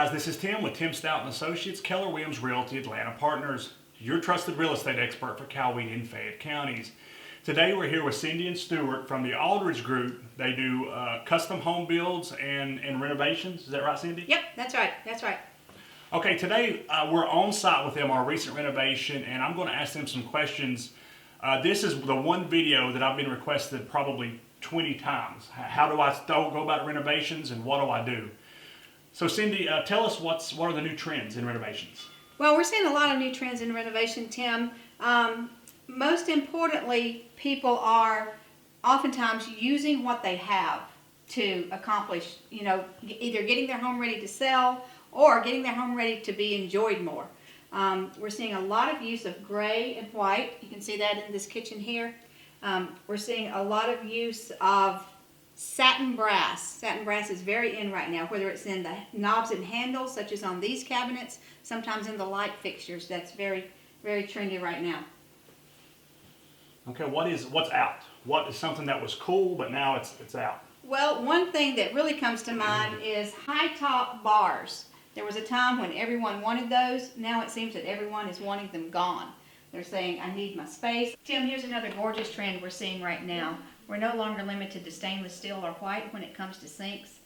guys, this is Tim with Tim Stout and Associates, Keller Williams Realty Atlanta Partners, your trusted real estate expert for Coweta and Fayette counties. Today we're here with Cindy and Stuart from the Aldrich Group. They do custom home builds and renovations. Is that right, Cindy? Yep, that's right. That's right. Okay, today we're on site with them on a recent renovation, and I'm going to ask them some questions. This is the one video that I've been requested probably 20 times. How do I go about renovations, and what do I do? So Cindy, tell us what are the new trends in renovations? Well, we're seeing a lot of new trends in renovation, Tim. Most importantly, people are oftentimes using what they have to accomplish, either getting their home ready to sell or getting their home ready to be enjoyed more. We're seeing a lot of use of gray and white. You can see that in this kitchen here. We're seeing a lot of use of satin brass. Satin brass is very in right now, whether it's in the knobs and handles, such as on these cabinets, sometimes in the light fixtures. That's very, very trendy right now. Okay, what's out? What is something that was cool, but now it's out? Well, one thing that really comes to mind is high top bars. There was a time when everyone wanted those. Now it seems that everyone is wanting them gone. They're saying, I need my space. Tim, here's another gorgeous trend we're seeing right now. We're no longer limited to stainless steel or white when it comes to sinks.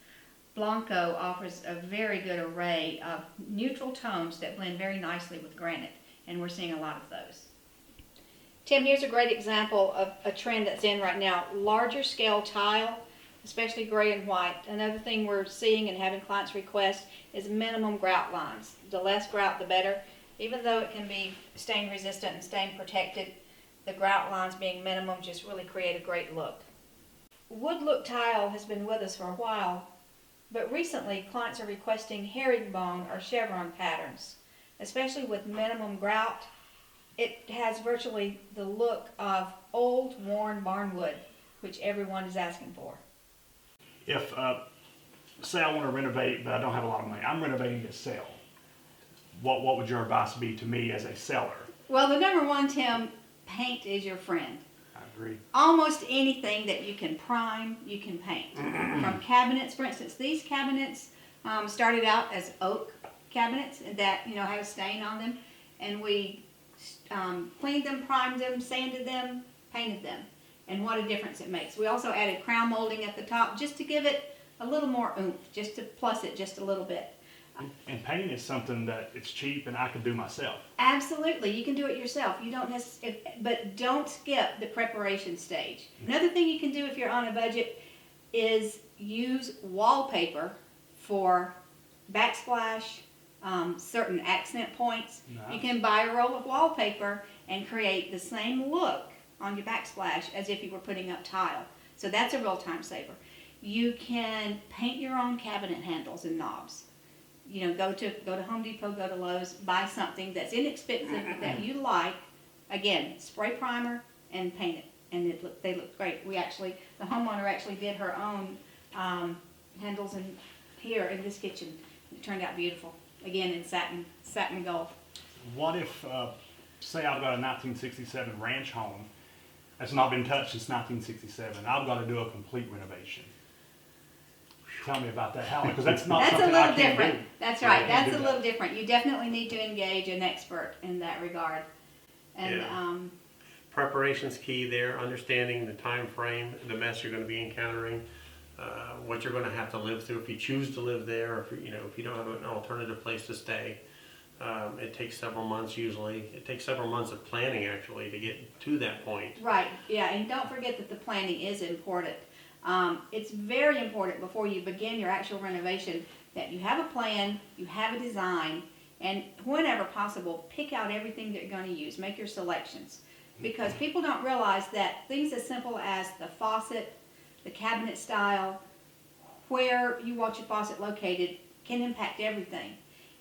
Blanco offers a very good array of neutral tones that blend very nicely with granite, and we're seeing a lot of those. Tim, here's a great example of a trend that's in right now. Larger scale tile, especially gray and white. Another thing we're seeing and having clients request is minimum grout lines. The less grout, the better. Even though it can be stain resistant and stain protected, the grout lines being minimum just really create a great look. Wood look tile has been with us for a while, but recently clients are requesting herringbone or chevron patterns, especially with minimum grout. It has virtually the look of old worn barnwood, which everyone is asking for. If, say I want to renovate, but I don't have a lot of money, I'm renovating to sell. What would your advice be to me as a seller? Well, the number one, Tim, paint is your friend. I agree. Almost anything that you can prime, you can paint. From cabinets, for instance, these cabinets started out as oak cabinets that had a stain on them, and we cleaned them, primed them, sanded them, painted them, and what a difference it makes. We also added crown molding at the top just to give it a little more oomph, just to plus it just a little bit. And painting is something that it's cheap and I can do myself. Absolutely, you can do it yourself. You don't necessarily, but don't skip the preparation stage. Another thing you can do if you're on a budget is use wallpaper for backsplash, certain accent points. Nice. You can buy a roll of wallpaper and create the same look on your backsplash as if you were putting up tile. So that's a real time saver. You can paint your own cabinet handles and knobs. Go to Home Depot, go to Lowe's, buy something that's inexpensive that you like. Again, spray primer and paint it, and they look great. The homeowner actually did her own handles here in this kitchen. It turned out beautiful. Again, in satin gold. What if, say I've got a 1967 ranch home that's not been touched since 1967. I've got to do a complete renovation. Tell me about that. How? Because that's not something I can do. That's a little different. That's right. That's a little different. You definitely need to engage an expert in that regard. And preparation's key there. Understanding the time frame, the mess you're going to be encountering, what you're going to have to live through if you choose to live there, or if you don't have an alternative place to stay. It takes several months usually. It takes several months of planning actually to get to that point. Right. Yeah. And don't forget that the planning is important. It's very important before you begin your actual renovation that you have a plan, you have a design, and whenever possible, pick out everything that you're going to use. Make your selections. Because people don't realize that things as simple as the faucet, the cabinet style, where you want your faucet located can impact everything.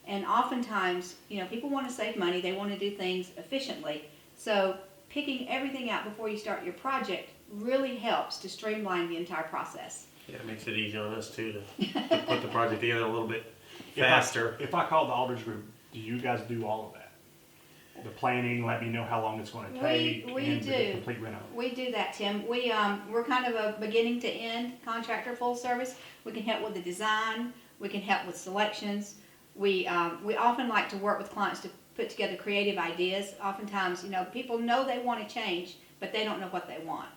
And oftentimes, people want to save money. They want to do things efficiently. So picking everything out before you start your project really helps to streamline the entire process. Yeah, it makes it easy on us too to put the project together a little bit faster. If I call the Aldrich Group, do you guys do all of that? The planning, let me know how long it's going to take, we and do. the complete reno. We do that, Tim. We're kind of a beginning to end contractor full service. We can help with the design. We can help with selections. We often like to work with clients to put together creative ideas. Oftentimes, people know they want to change, but they don't know what they want.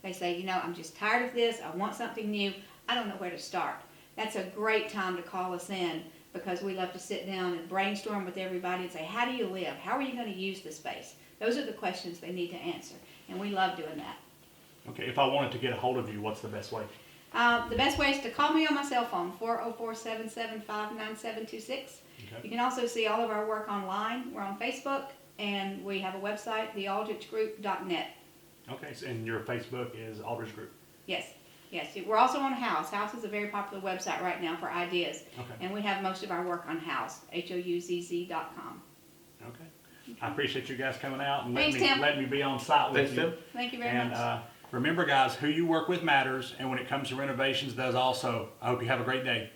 They say, I'm just tired of this. I want something new. I don't know where to start. That's a great time to call us in, because we love to sit down and brainstorm with everybody and say, how do you live? How are you going to use the space? Those are the questions they need to answer, and we love doing that. Okay, if I wanted to get a hold of you, what's the best way? The best way is to call me on my cell phone, 404-775-9726. Okay. You can also see all of our work online. We're on Facebook, and we have a website, thealdrichgroup.net. Okay, so, and your Facebook is Aldrich Group. Yes. We're also on House. House is a very popular website right now for ideas. Okay. And we have most of our work on House, HOUZZ.com. Okay. I appreciate you guys coming out and Thanks, Tim. letting me be on site with Thanks, you. Tim. Thank you very And much. remember, guys, who you work with matters. And when it comes to renovations, does also. I hope you have a great day.